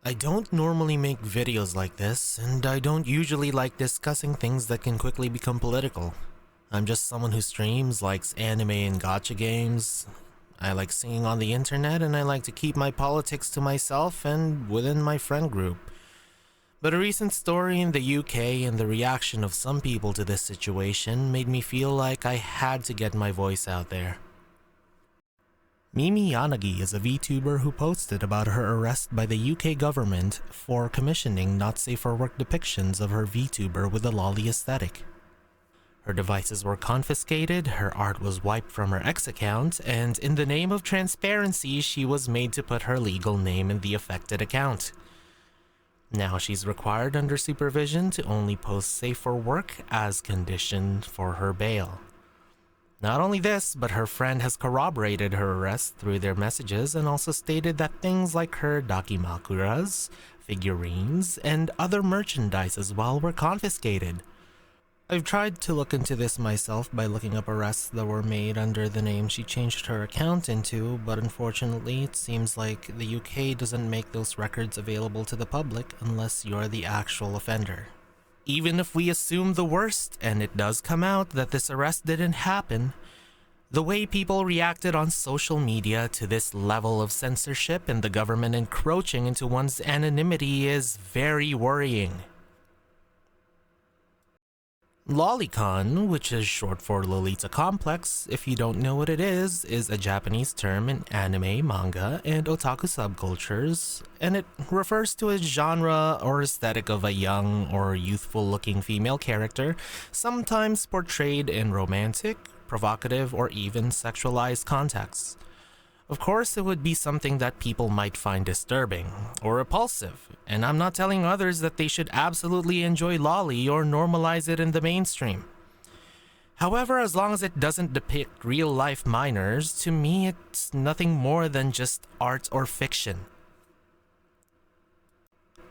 I don't normally make videos like this, and I don't usually like discussing things that can quickly become political. I'm just someone who streams, likes anime and gacha games. I like singing on the internet, and I like to keep my politics to myself and within my friend group. But a recent story in the UK and the reaction of some people to this situation made me feel like I had to get my voice out there. Mimi Yanagi is a VTuber who posted about her arrest by the UK government for commissioning not safe for work depictions of her VTuber with a lolly aesthetic. Her devices were confiscated, her art was wiped from her X account, and in the name of transparency, she was made to put her legal name in the affected account. Now she's required under supervision to only post safe for work as condition for her bail. Not only this, but her friend has corroborated her arrest through their messages and also stated that things like her dakimakuras, figurines, and other merchandise as well were confiscated. I've tried to look into this myself by looking up arrests that were made under the name she changed her account into, but unfortunately it seems like the UK doesn't make those records available to the public unless you're the actual offender. Even if we assume the worst, and it does come out that this arrest didn't happen, the way people reacted on social media to this level of censorship and the government encroaching into one's anonymity is very worrying. Lolicon, which is short for Lolita Complex, if you don't know what it is a Japanese term in anime, manga, and otaku subcultures, and it refers to a genre or aesthetic of a young or youthful-looking female character, sometimes portrayed in romantic, provocative, or even sexualized contexts. Of course, it would be something that people might find disturbing or repulsive, and I'm not telling others that they should absolutely enjoy lolly or normalize it in the mainstream. However, as long as it doesn't depict real-life minors, to me it's nothing more than just art or fiction.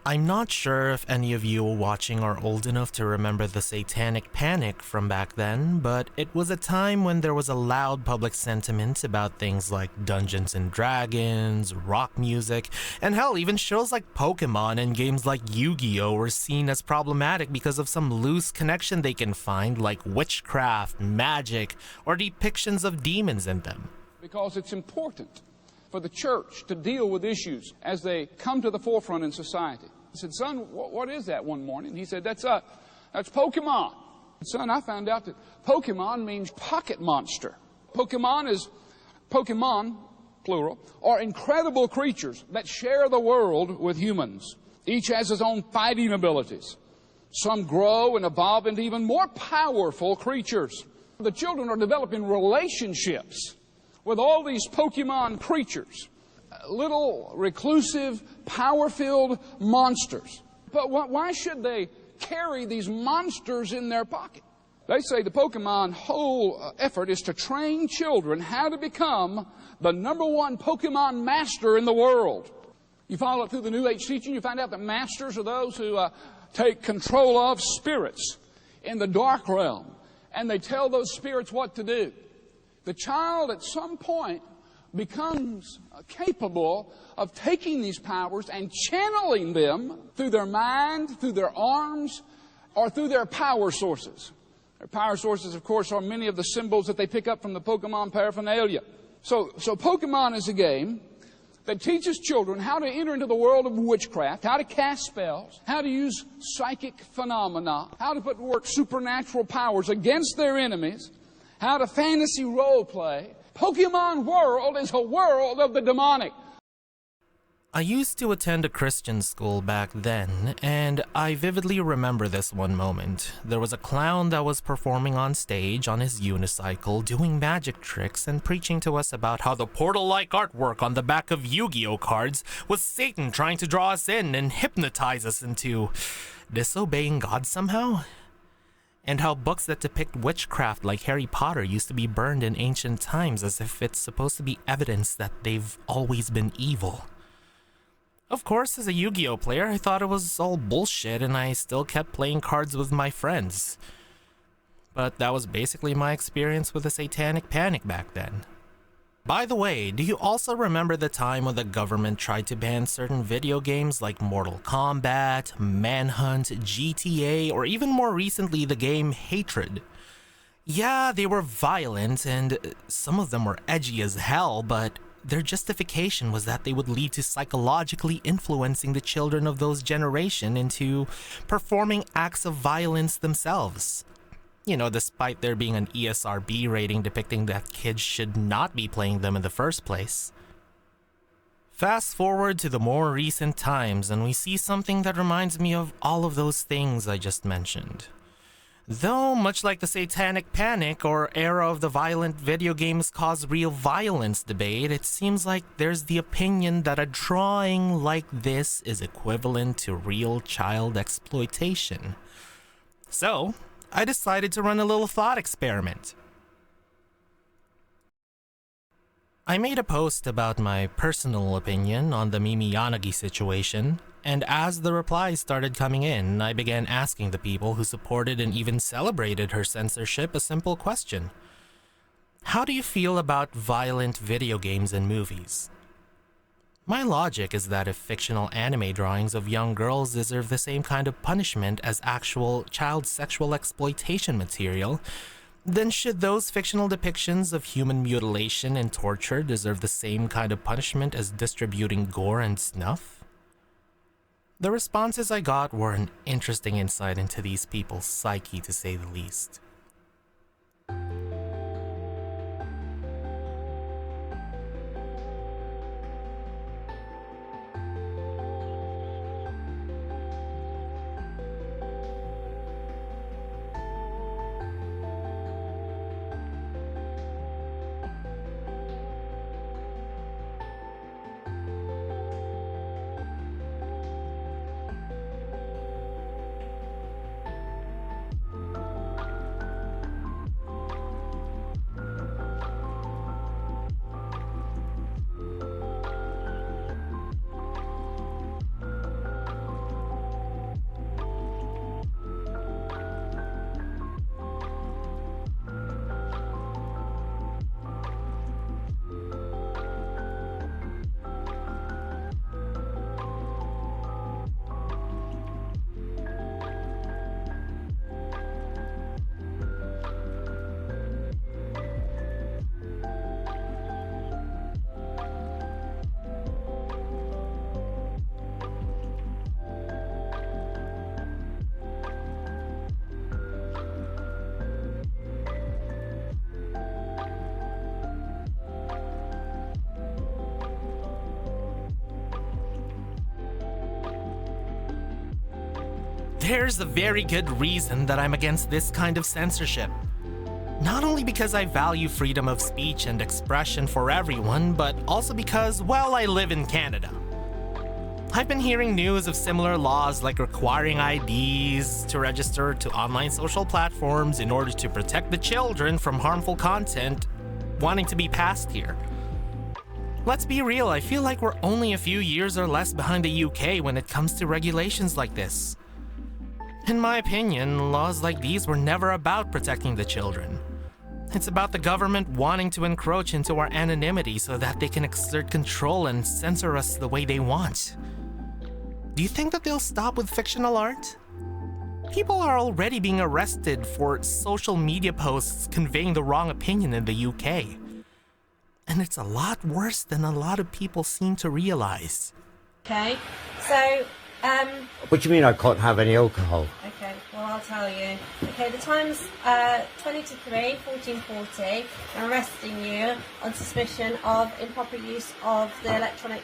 I'm not sure if any of you watching are old enough to remember the Satanic Panic from back then, but it was a time when there was a loud public sentiment about things like Dungeons and Dragons, rock music, and hell, even shows like Pokemon and games like Yu-Gi-Oh! Were seen as problematic because of some loose connection they can find, like witchcraft, magic, or depictions of demons in them. Because it's important for the church to deal with issues as they come to the forefront in society. I said, son, what is that one morning? He said, that's Pokemon. Son, I found out that Pokemon means pocket monster. Pokemon, plural, are incredible creatures that share the world with humans. Each has his own fighting abilities. Some grow and evolve into even more powerful creatures. The children are developing relationships with all these Pokemon creatures, little reclusive, power-filled monsters. But why should they carry these monsters in their pocket? They say the Pokemon whole effort is to train children how to become the #1 Pokemon master in the world. You follow it through the New Age teaching, you find out that masters are those who take control of spirits in the dark realm, and they tell those spirits what to do. The child at some point becomes capable of taking these powers and channeling them through their mind, through their arms, or through their power sources. Their power sources, of course, are many of the symbols that they pick up from the Pokemon paraphernalia. So Pokemon is a game that teaches children how to enter into the world of witchcraft, how to cast spells, how to use psychic phenomena, how to put to work supernatural powers against their enemies, how to fantasy role play. Pokemon world is a world of the demonic. I used to attend a Christian school back then, and I vividly remember this one moment. There was a clown that was performing on stage on his unicycle, doing magic tricks and preaching to us about how the portal-like artwork on the back of Yu-Gi-Oh! Cards was Satan trying to draw us in and hypnotize us into disobeying God somehow. And how books that depict witchcraft like Harry Potter used to be burned in ancient times as if it's supposed to be evidence that they've always been evil. Of course, as a Yu-Gi-Oh! Player, I thought it was all bullshit and I still kept playing cards with my friends. But that was basically my experience with the Satanic Panic back then. By the way, do you also remember the time when the government tried to ban certain video games like Mortal Kombat, Manhunt, GTA, or even more recently the game Hatred? Yeah, they were violent and some of them were edgy as hell, but their justification was that they would lead to psychologically influencing the children of those generation into performing acts of violence themselves. You know, despite there being an ESRB rating depicting that kids should not be playing them in the first place. Fast forward to the more recent times and we see something that reminds me of all of those things I just mentioned. Though, much like the satanic panic or era of the violent video games cause real violence debate, it seems like there's the opinion that a drawing like this is equivalent to real child exploitation. So, I decided to run a little thought experiment. I made a post about my personal opinion on the Mimi Yanagi situation, and as the replies started coming in, I began asking the people who supported and even celebrated her censorship a simple question. How do you feel about violent video games and movies? My logic is that if fictional anime drawings of young girls deserve the same kind of punishment as actual child sexual exploitation material, then should those fictional depictions of human mutilation and torture deserve the same kind of punishment as distributing gore and snuff? The responses I got were an interesting insight into these people's psyche, to say the least. There's a very good reason that I'm against this kind of censorship. Not only because I value freedom of speech and expression for everyone, but also because, well, I live in Canada. I've been hearing news of similar laws like requiring IDs to register to online social platforms in order to protect the children from harmful content wanting to be passed here. Let's be real, I feel like we're only a few years or less behind the UK when it comes to regulations like this. In my opinion, laws like these were never about protecting the children. It's about the government wanting to encroach into our anonymity so that they can exert control and censor us the way they want. Do you think that they'll stop with fictional art? People are already being arrested for social media posts conveying the wrong opinion in the UK. And it's a lot worse than a lot of people seem to realize. Okay, so What do you mean I can't have any alcohol? okay, well I'll tell you. Okay, the time's 20 to 3, 14:40. I'm arresting you on suspicion of improper use of the electronic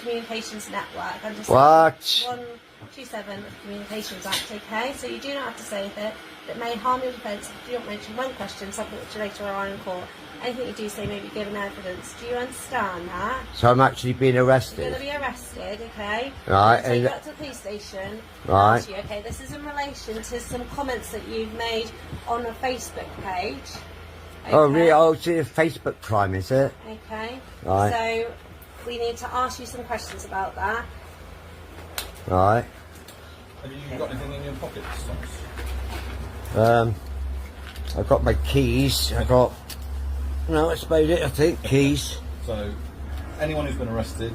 communications network. Under What? 127 of the Communications Act, okay? So you do not have to say that may harm your defence if you don't mention one question, something which you later on in court. Anything you do say may be given evidence. Do you understand that? So I'm actually being You're arrested? going to be arrested, okay? Right. Take you up to the police station. Right. Ask you, okay, this is in relation to some comments that you've made on a Facebook page. Okay? Oh, really? Oh, it's a Facebook crime, is it? Okay. Right. So we need to ask you some questions about that. Right. Have you got anything in your pockets, Thomas? I've got my keys. I got No, that's about it, I think. Keys. So, anyone who's been arrested,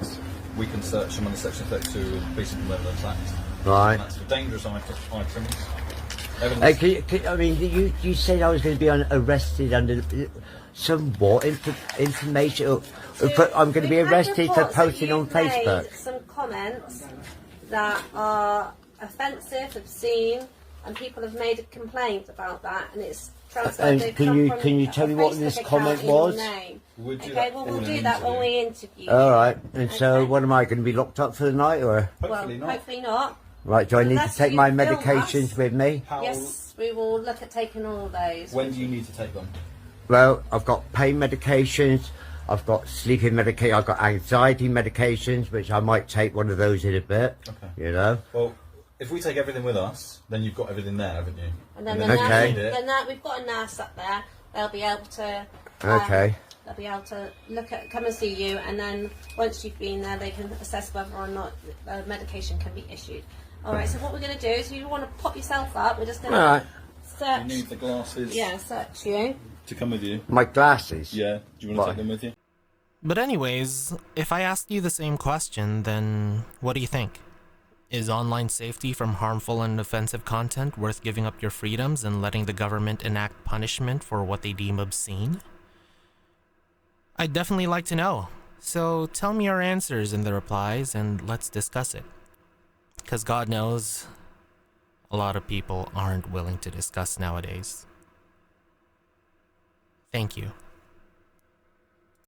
we can search them under Section 32 of the Peace and Benevolence Act. Right. And that's for dangerous items. I mean, you said I was going to be arrested under some what information? I'm going to be arrested for posting on Facebook. Made some comments that are offensive, obscene, and people have made a complaint about that, and it's transferred. Can you tell me what this comment was? Okay, well we'll do that when we interview. All right. And so, what am I going to be locked up for the night, or? Hopefully not. Hopefully not. Right. Do I need to Unless take you my film medications us. with me? Yes, we will look at taking all of those. When do you need to take them? Well, I've got pain medications. I've got sleeping medication. I've got anxiety medications, which I might take one of those in a bit. Okay. You know. Well, if we take everything with us, then you've got everything there, haven't you? And then we've got a nurse up there. They'll be able to. Okay. They'll be able to come and see you, and then once you've been there, they can assess whether or not medication can be issued. All right. So what we're going to do is, if you want to pop yourself up, we're just going to search. You need the glasses. Yeah, search you. To come with you. My glasses. Yeah. Do you want to take them with you? But anyways, if I ask you the same question, then what do you think? Is online safety from harmful and offensive content worth giving up your freedoms and letting the government enact punishment for what they deem obscene? I'd definitely like to know. So tell me your answers in the replies and let's discuss it. Because God knows, a lot of people aren't willing to discuss nowadays. Thank you.